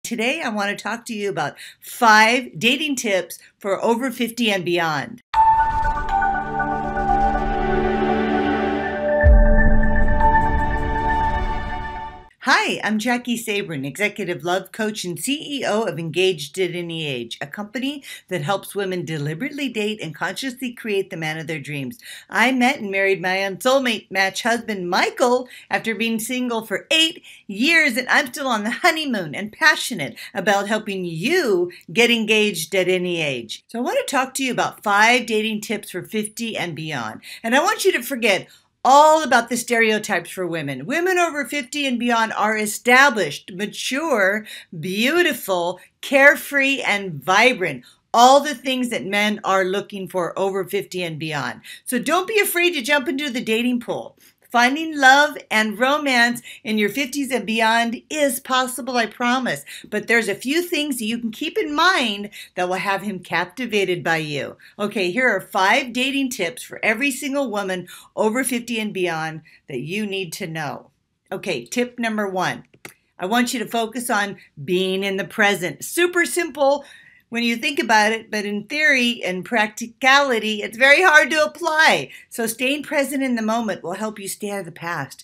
Today, I want to talk to you about 5 dating tips for over 50 and beyond. Hi, I'm Jaki Sabourin, Executive Love Coach and CEO of Engaged at Any Age, a company that helps women deliberately date and consciously create the man of their dreams. I met and married my soulmate match husband, Michael, after being single for 8 years, and I'm still on the honeymoon and passionate about helping you get engaged at any age. So I want to talk to you about 5 dating tips for 50 and beyond. And I want you to forget all about the stereotypes for women. Women over 50 and beyond are established, mature, beautiful, carefree, and vibrant. All the things that men are looking for over 50 and beyond. So don't be afraid to jump into the dating pool. Finding love and romance in your 50s and beyond is possible, I promise. But there's a few things that you can keep in mind that will have him captivated by you. Okay, here are 5 dating tips for every single woman over 50 and beyond that you need to know. Okay, tip number 1. I want you to focus on being in the present. Super simple when you think about it, but in theory and practicality, it's very hard to apply. So staying present in the moment will help you stay out of the past.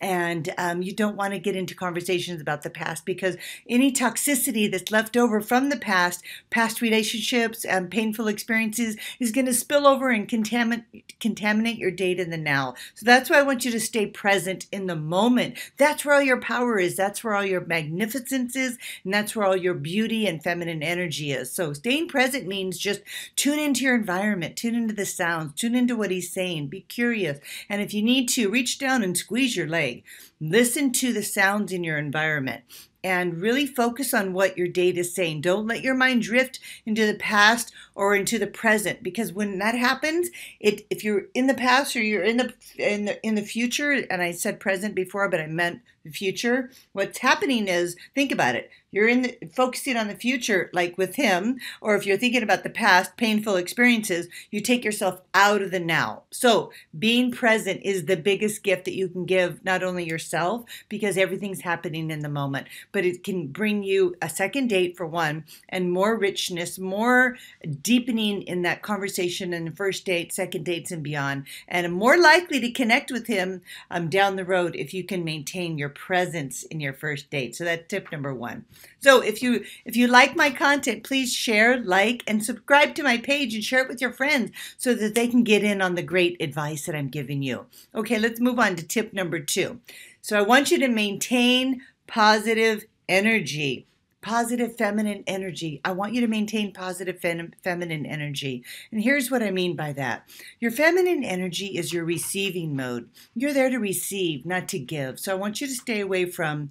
And you don't want to get into conversations about the past because any toxicity that's left over from the past relationships and painful experiences is going to spill over and contaminate your date in the now. So that's why I want you to stay present in the moment. That's where all your power is. That's where all your magnificence is. And that's where all your beauty and feminine energy is. So staying present means just tune into your environment, tune into the sounds, tune into what he's saying, be curious. And if you need to, reach down and squeeze your leg. Listen to the sounds in your environment and really focus on what your date is saying. Don't let your mind drift into the past or into the present, because when that happens, if you're in the past or you're in the future, and I said present before, but I meant the future, what's happening is, think about it. You're focusing on the future, like with him, or if you're thinking about the past, painful experiences, you take yourself out of the now. So being present is the biggest gift that you can give, not only yourself, because everything's happening in the moment, but it can bring you a second date for one, and more richness, more deepening in that conversation in the first date, second dates, and beyond, and more likely to connect with him down the road if you can maintain your presence in your first date. So that's tip number 1. So if you like my content, please share, like, and subscribe to my page and share it with your friends so that they can get in on the great advice that I'm giving you. Okay, let's move on to tip number 2. So I want you to maintain positive energy. Positive feminine energy. I want you to maintain positive feminine energy. And here's what I mean by that. Your feminine energy is your receiving mode. You're there to receive, not to give. So I want you to stay away from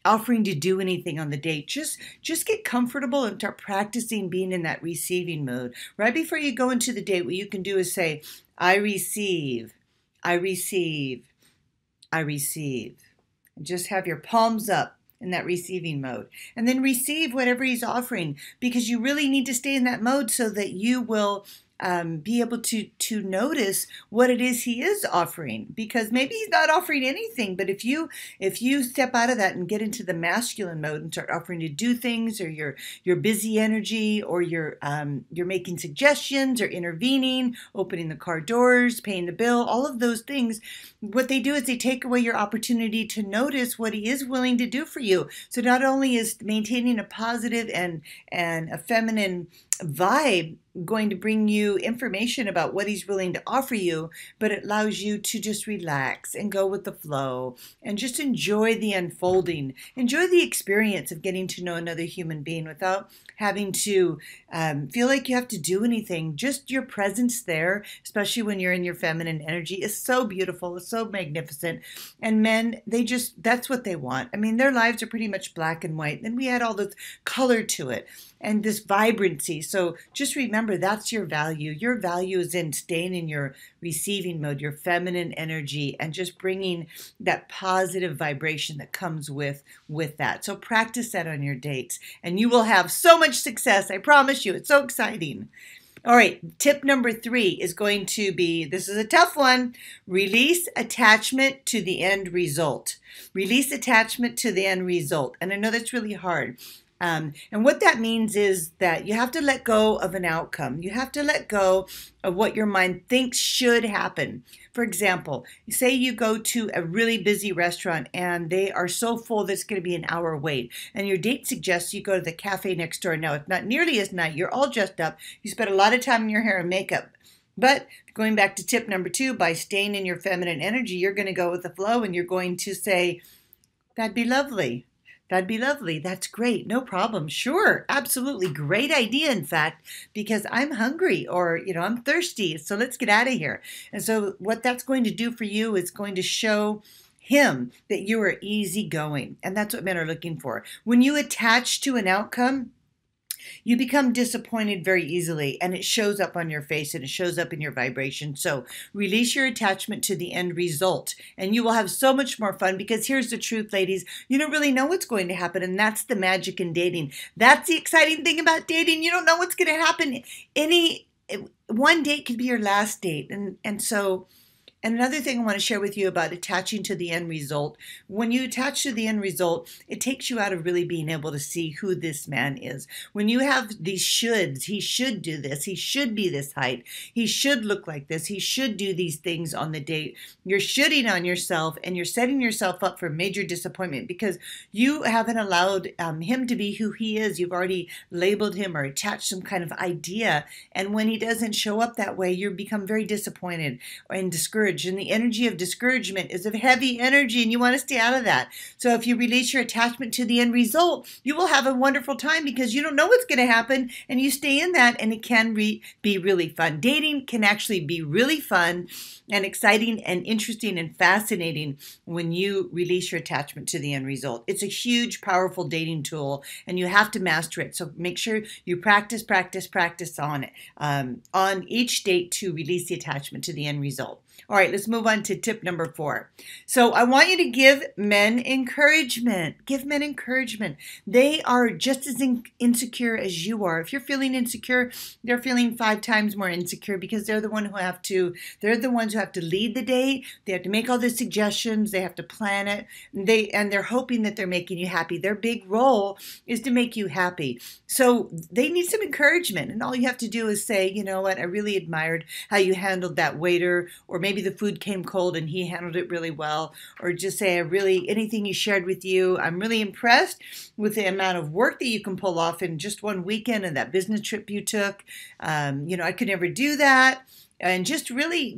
offering to do anything on the date. Just get comfortable and start practicing being in that receiving mode. Right before you go into the date, what you can do is say, I receive, I receive, I receive. And just have your palms up in that receiving mode, and then receive whatever he's offering, because you really need to stay in that mode so that you will be able to notice what it is he is offering, because maybe he's not offering anything, but if you step out of that and get into the masculine mode and start offering to do things, or your busy energy, or you're making suggestions or intervening, opening the car doors, paying the bill, all of those things, what they do is they take away your opportunity to notice what he is willing to do for you. So not only is maintaining a positive and a feminine vibe going to bring you information about what he's willing to offer you, but it allows you to just relax and go with the flow and just enjoy the unfolding. Enjoy the experience of getting to know another human being without having to feel like you have to do anything. Just your presence there, especially when you're in your feminine energy, is so beautiful. It's so magnificent. And men, that's what they want. I mean, their lives are pretty much black and white. Then we add all this color to it and this vibrancy. So just remember, that's your value. Your value is in staying in your receiving mode, your feminine energy, and just bringing that positive vibration that comes with that. So practice that on your dates, and you will have so much success. I promise you. It's so exciting. All right, tip number 3 is going to be, this is a tough one, release attachment to the end result. Release attachment to the end result. And I know that's really hard. And what that means is that you have to let go of an outcome. You have to let go of what your mind thinks should happen. For example, say you go to a really busy restaurant and they are so full that it's going to be an hour wait. And your date suggests you go to the cafe next door. Now, it's not nearly as nice. You're all dressed up. You spent a lot of time in your hair and makeup. But going back to tip number 2, by staying in your feminine energy, you're going to go with the flow and you're going to say, that'd be lovely. That'd be lovely. That's great. No problem. Sure. Absolutely. Great idea, in fact, because I'm hungry or, I'm thirsty. So let's get out of here. And so what that's going to do for you is going to show him that you are easygoing. And that's what men are looking for. When you attach to an outcome, you become disappointed very easily, and it shows up on your face and it shows up in your vibration. So release your attachment to the end result, and you will have so much more fun, because here's the truth, ladies. You don't really know what's going to happen, and that's the magic in dating. That's the exciting thing about dating. You don't know what's going to happen. One date could be your last date, and another thing I want to share with you about attaching to the end result. When you attach to the end result, it takes you out of really being able to see who this man is. When you have these shoulds, he should do this, he should be this height, he should look like this, he should do these things on the date, you're shooting on yourself and you're setting yourself up for major disappointment because you haven't allowed him to be who he is. You've already labeled him or attached some kind of idea. And when he doesn't show up that way, you become very disappointed and discouraged. And the energy of discouragement is a heavy energy, and you want to stay out of that. So if you release your attachment to the end result, you will have a wonderful time because you don't know what's going to happen, and you stay in that, and it can be really fun. Dating can actually be really fun and exciting and interesting and fascinating when you release your attachment to the end result. It's a huge, powerful dating tool, and you have to master it. So make sure you practice on it, on each date, to release the attachment to the end result. All right, let's move on to tip number 4. So I want you to give men encouragement. Give men encouragement. They are just as insecure as you are. If you're feeling insecure, they're feeling 5 times more insecure because they're the ones who have to lead the date. They have to make all the suggestions. They have to plan it. And they're hoping that they're making you happy. Their big role is to make you happy. So they need some encouragement. And all you have to do is say, you know what, I really admired how you handled that waiter, or maybe the food came cold and he handled it really well, or just say, anything he shared with you, I'm really impressed with the amount of work that you can pull off in just one weekend and that business trip you took. I could never do that. And just really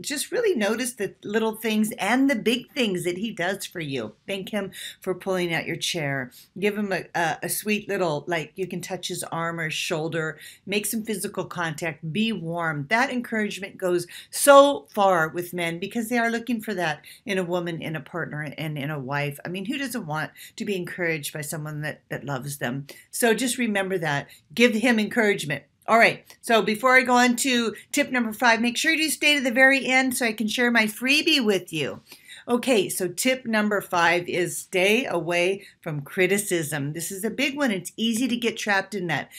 notice the little things and the big things that he does for you. Thank him for pulling out your chair. Give him a sweet little, like you can touch his arm or shoulder, make some physical contact, be warm. That encouragement goes so far with men because they are looking for that in a woman, in a partner, and in a wife. I mean, who doesn't want to be encouraged by someone that loves them? So just remember that. Give him encouragement. All right, so before I go on to tip number 5, make sure you stay to the very end so I can share my freebie with you. Okay, so tip number 5 is stay away from criticism. This is a big one. It's easy to get trapped in that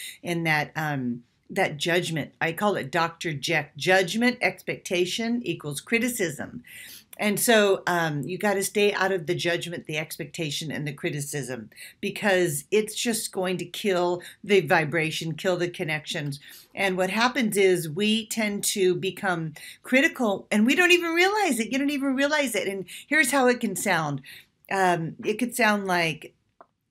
judgment. I call it Dr. Jack. Judgment, expectation equals criticism. And so you got to stay out of the judgment, the expectation, and the criticism, because it's just going to kill the vibration, kill the connections. And what happens is we tend to become critical, and we don't even realize it. You don't even realize it. And here's how it can sound. It could sound like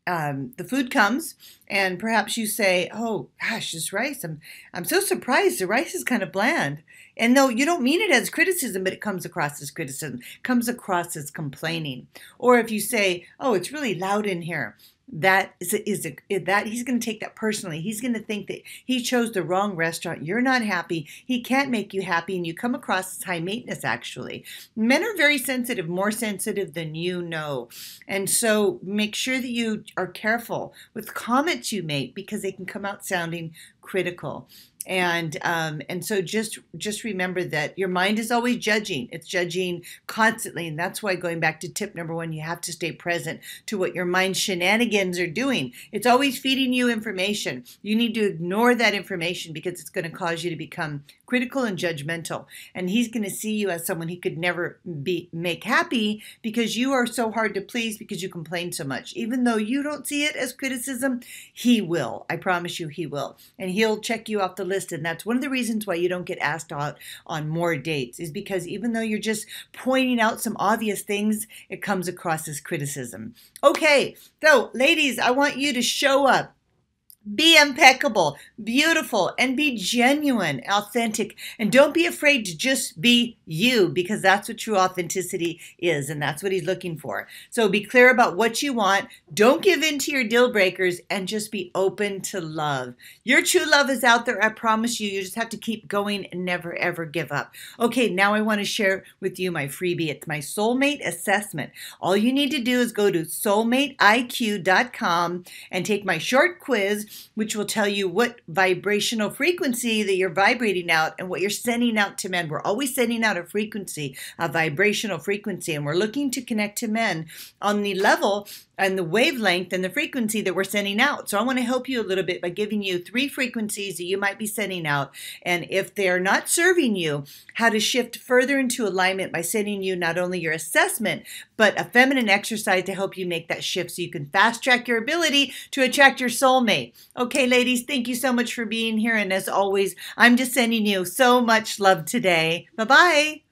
the food comes, and perhaps you say, "Oh gosh, this rice! I'm so surprised. The rice is kind of bland." And no, you don't mean it as criticism, but it comes across as criticism, comes across as complaining. Or if you say, "Oh, it's really loud in here," that he's going to take that personally. He's going to think that he chose the wrong restaurant. You're not happy. He can't make you happy, and you come across as high maintenance. Actually, men are very sensitive, more sensitive than you know, and so make sure that you are careful with comments you make because they can come out sounding critical. And so just remember that your mind is always judging. It's judging constantly. And that's why, going back to tip number one, you have to stay present to what your mind shenanigans are doing. It's always feeding you information. You need to ignore that information because it's going to cause you to become critical and judgmental. And he's going to see you as someone he could never make happy because you are so hard to please because you complain so much. Even though you don't see it as criticism, he will. I promise you he will. And he'll check you off the list. And that's one of the reasons why you don't get asked out on more dates, is because even though you're just pointing out some obvious things, it comes across as criticism. Okay, so ladies, I want you to show up. Be impeccable, beautiful, and be genuine, authentic. And don't be afraid to just be you, because that's what true authenticity is, and that's what he's looking for. So be clear about what you want. Don't give in to your deal breakers, and just be open to love. Your true love is out there, I promise you. You just have to keep going and never, ever give up. Okay, now I want to share with you my freebie. It's my soulmate assessment. All you need to do is go to soulmateiq.com and take my short quiz, which will tell you what vibrational frequency that you're vibrating out and what you're sending out to men. We're always sending out a frequency, a vibrational frequency, and we're looking to connect to men on the level and the wavelength and the frequency that we're sending out. So I want to help you a little bit by giving you 3 frequencies that you might be sending out. And if they're not serving you, how to shift further into alignment by sending you not only your assessment, but a feminine exercise to help you make that shift so you can fast track your ability to attract your soulmate. Okay, ladies, thank you so much for being here. And as always, I'm just sending you so much love today. Bye-bye.